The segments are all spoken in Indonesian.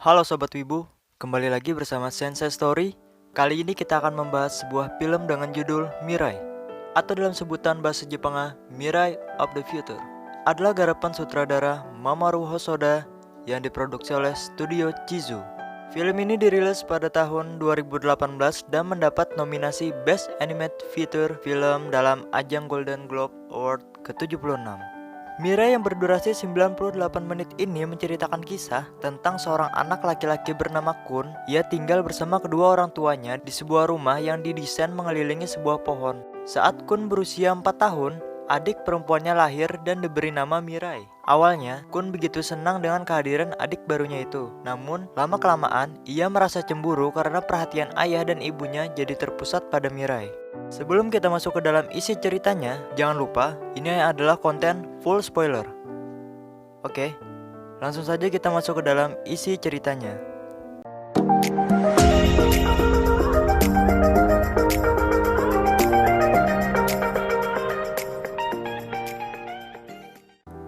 Halo Sobat Wibu, kembali lagi bersama Sensei Story. Kali ini kita akan membahas sebuah film dengan judul Mirai, atau dalam sebutan bahasa Jepang Mirai of the Future. Adalah garapan sutradara Mamoru Hosoda yang diproduksi oleh Studio Chizu. Film ini dirilis pada tahun 2018 dan mendapat nominasi Best Animated Feature Film dalam ajang Golden Globe Award ke-76. Mirai yang berdurasi 98 menit ini menceritakan kisah tentang seorang anak laki-laki bernama Kun. Ia tinggal bersama kedua orang tuanya di sebuah rumah yang didesain mengelilingi sebuah pohon. Saat Kun berusia 4 tahun, adik perempuannya lahir dan diberi nama Mirai. Awalnya, Kun begitu senang dengan kehadiran adik barunya itu. Namun, lama-kelamaan, ia merasa cemburu karena perhatian ayah dan ibunya jadi terpusat pada Mirai. Sebelum kita masuk ke dalam isi ceritanya, jangan lupa ini adalah konten full spoiler. Oke, langsung saja kita masuk ke dalam isi ceritanya.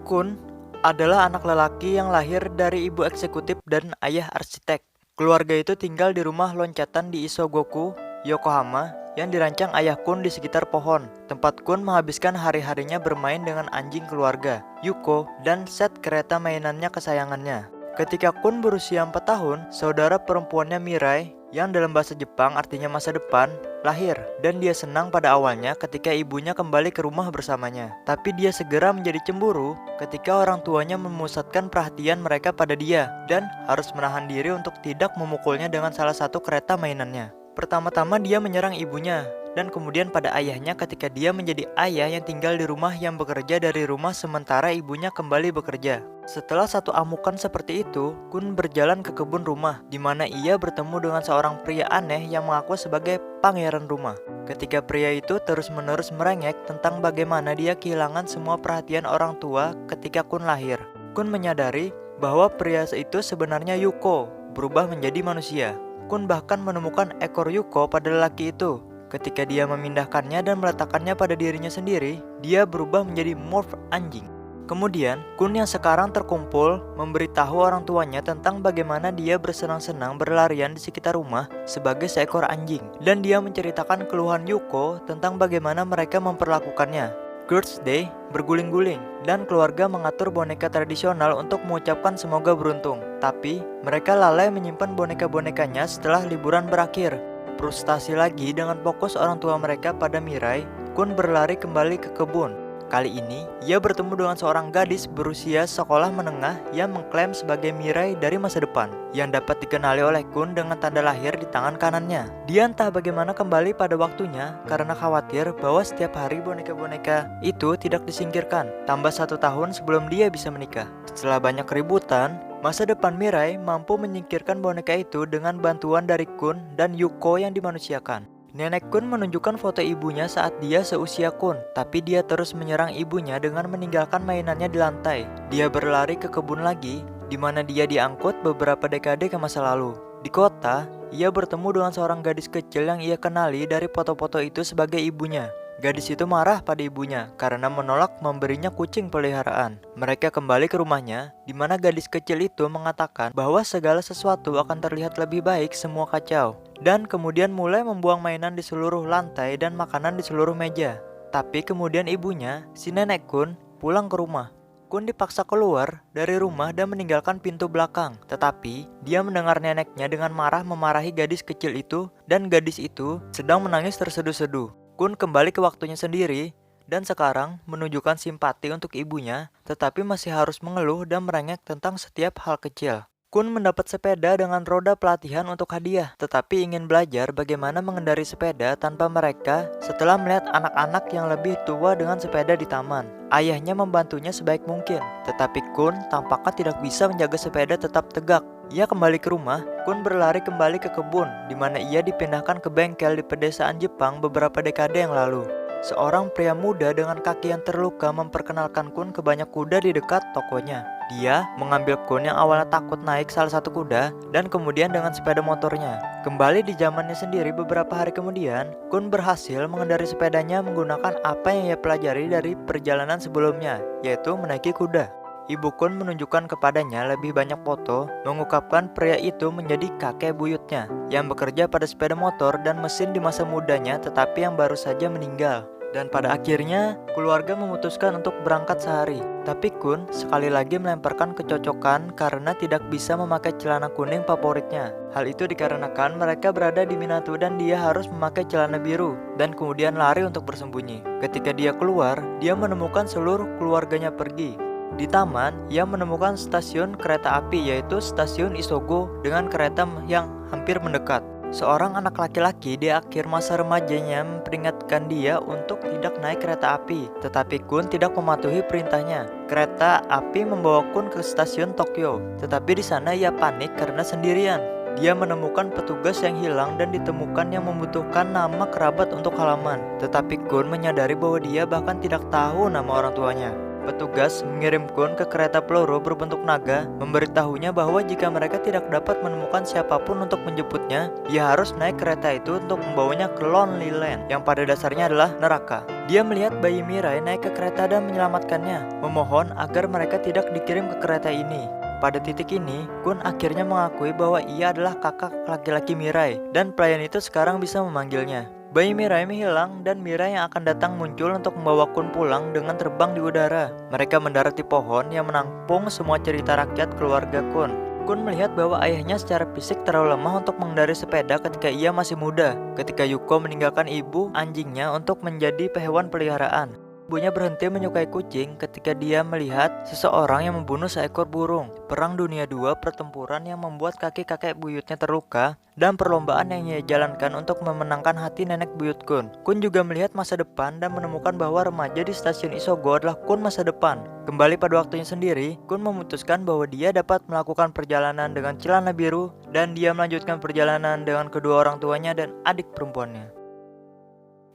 Kun adalah anak lelaki yang lahir dari ibu eksekutif dan ayah arsitek. Keluarga itu tinggal di rumah loncatan di Isogoku, Yokohama, yang dirancang ayah Kun di sekitar pohon. Tempat Kun menghabiskan hari-harinya bermain dengan anjing keluarga, Yuko, dan set kereta mainannya kesayangannya. Ketika Kun berusia 4 tahun, saudara perempuannya Mirai, yang dalam bahasa Jepang artinya masa depan, lahir. Dan dia senang pada awalnya ketika ibunya kembali ke rumah bersamanya. Tapi dia segera menjadi cemburu ketika orang tuanya memusatkan perhatian mereka pada dia dan harus menahan diri untuk tidak memukulnya dengan salah satu kereta mainannya. Pertama-tama dia menyerang ibunya, dan kemudian pada ayahnya ketika dia menjadi ayah yang tinggal di rumah yang bekerja dari rumah sementara ibunya kembali bekerja. Setelah satu amukan seperti itu, Kun berjalan ke kebun rumah, di mana ia bertemu dengan seorang pria aneh yang mengaku sebagai pangeran rumah. Ketika pria itu terus-menerus merengek tentang bagaimana dia kehilangan semua perhatian orang tua ketika Kun lahir. Kun menyadari bahwa pria itu sebenarnya Yuko, berubah menjadi manusia. Kun bahkan menemukan ekor Yuko pada lelaki itu. Ketika dia memindahkannya dan meletakkannya pada dirinya sendiri, dia berubah menjadi morph anjing. Kemudian, Kun yang sekarang terkumpul memberitahu orang tuanya tentang bagaimana dia bersenang-senang berlarian di sekitar rumah sebagai seekor anjing. Dan dia menceritakan keluhan Yuko tentang bagaimana mereka memperlakukannya. Girls' Day berguling-guling dan keluarga mengatur boneka tradisional untuk mengucapkan semoga beruntung. Tapi mereka lalai menyimpan boneka-bonekanya setelah liburan berakhir. Frustasi lagi dengan fokus orang tua mereka pada Mirai, Kun berlari kembali ke kebun. Kali ini, ia bertemu dengan seorang gadis berusia sekolah menengah yang mengklaim sebagai Mirai dari masa depan, yang dapat dikenali oleh Kun dengan tanda lahir di tangan kanannya. Dia entah bagaimana kembali pada waktunya karena khawatir bahwa setiap hari boneka-boneka itu tidak disingkirkan, tambah 1 tahun sebelum dia bisa menikah. Setelah banyak keributan, masa depan Mirai mampu menyingkirkan boneka itu dengan bantuan dari Kun dan Yuko yang dimanusiakan. Nenek Kun menunjukkan foto ibunya saat dia seusia Kun, tapi dia terus menyerang ibunya dengan meninggalkan mainannya di lantai. Dia berlari ke kebun lagi, di mana dia diangkut beberapa dekade ke masa lalu. Di kota, ia bertemu dengan seorang gadis kecil yang ia kenali dari foto-foto itu sebagai ibunya. Gadis itu marah pada ibunya karena menolak memberinya kucing peliharaan. Mereka kembali ke rumahnya, di mana gadis kecil itu mengatakan bahwa segala sesuatu akan terlihat lebih baik semua kacau. Dan kemudian mulai membuang mainan di seluruh lantai dan makanan di seluruh meja. Tapi kemudian ibunya, si nenek Kun, pulang ke rumah. Kun dipaksa keluar dari rumah dan meninggalkan pintu belakang. Tetapi dia mendengar neneknya dengan marah memarahi gadis kecil itu, dan gadis itu sedang menangis terseduh-seduh. Kun kembali ke waktunya sendiri dan sekarang menunjukkan simpati untuk ibunya, tetapi masih harus mengeluh dan merengek tentang setiap hal kecil. Kun mendapat sepeda dengan roda pelatihan untuk hadiah, tetapi ingin belajar bagaimana mengendari sepeda tanpa mereka setelah melihat anak-anak yang lebih tua dengan sepeda di taman. Ayahnya membantunya sebaik mungkin, tetapi Kun tampaknya tidak bisa menjaga sepeda tetap tegak. Ia kembali ke rumah. Kun berlari kembali ke kebun, di mana ia dipindahkan ke bengkel di pedesaan Jepang beberapa dekade yang lalu. Seorang pria muda dengan kaki yang terluka memperkenalkan Kun ke banyak kuda di dekat tokonya. Dia mengambil Kun yang awalnya takut naik salah satu kuda dan kemudian dengan sepeda motornya. Kembali di zamannya sendiri beberapa hari kemudian, Kun berhasil mengendari sepedanya menggunakan apa yang ia pelajari dari perjalanan sebelumnya, yaitu menaiki kuda. Ibu Kun menunjukkan kepadanya lebih banyak foto, mengungkapkan pria itu menjadi kakek buyutnya yang bekerja pada sepeda motor dan mesin di masa mudanya tetapi yang baru saja meninggal. Dan pada akhirnya, keluarga memutuskan untuk berangkat sehari. Tapi Kun sekali lagi melemparkan kecocokan karena tidak bisa memakai celana kuning favoritnya. Hal itu dikarenakan mereka berada di Minatu dan dia harus memakai celana biru dan kemudian lari untuk bersembunyi. Ketika dia keluar, dia menemukan seluruh keluarganya pergi. Di taman, ia menemukan stasiun kereta api yaitu stasiun Isogo dengan kereta yang hampir mendekat. Seorang anak laki-laki di akhir masa remajanya memperingatkan dia untuk tidak naik kereta api, tetapi Kun tidak mematuhi perintahnya. Kereta api membawa Kun ke stasiun Tokyo, tetapi di sana ia panik karena sendirian. Dia menemukan petugas yang hilang dan ditemukan yang membutuhkan nama kerabat untuk halaman, tetapi Kun menyadari bahwa dia bahkan tidak tahu nama orang tuanya. Petugas mengirim Kun ke kereta peluru berbentuk naga, memberitahunya bahwa jika mereka tidak dapat menemukan siapapun untuk menjemputnya, ia harus naik kereta itu untuk membawanya ke Lonely Land, yang pada dasarnya adalah neraka. Dia melihat bayi Mirai naik ke kereta dan menyelamatkannya, memohon agar mereka tidak dikirim ke kereta ini. Pada titik ini, Kun akhirnya mengakui bahwa ia adalah kakak laki-laki Mirai, dan pelayan itu sekarang bisa memanggilnya. Bayi Mirai menghilang dan Mirai yang akan datang muncul untuk membawa Kun pulang dengan terbang di udara. Mereka mendarat di pohon yang menampung semua cerita rakyat keluarga Kun. Kun melihat bahwa ayahnya secara fisik terlalu lemah untuk mengendarai sepeda ketika ia masih muda. Ketika Yuko meninggalkan ibu anjingnya untuk menjadi hewan peliharaan. Ibunya berhenti menyukai kucing ketika dia melihat seseorang yang membunuh seekor burung. Perang Dunia II, pertempuran yang membuat kaki kakek buyutnya terluka, dan perlombaan yang ia jalankan untuk memenangkan hati nenek buyut Kun. Kun juga melihat masa depan dan menemukan bahwa remaja di stasiun Isogo adalah Kun masa depan. Kembali pada waktunya sendiri, Kun memutuskan bahwa dia dapat melakukan perjalanan dengan celana biru dan dia melanjutkan perjalanan dengan kedua orang tuanya dan adik perempuannya.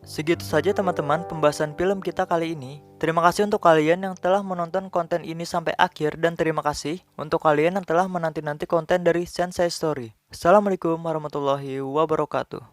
Segitu saja teman-teman pembahasan film kita kali ini. Terima kasih untuk kalian yang telah menonton konten ini sampai akhir dan terima kasih untuk kalian yang telah menanti-nanti konten dari Sensei Story. Assalamualaikum warahmatullahi wabarakatuh.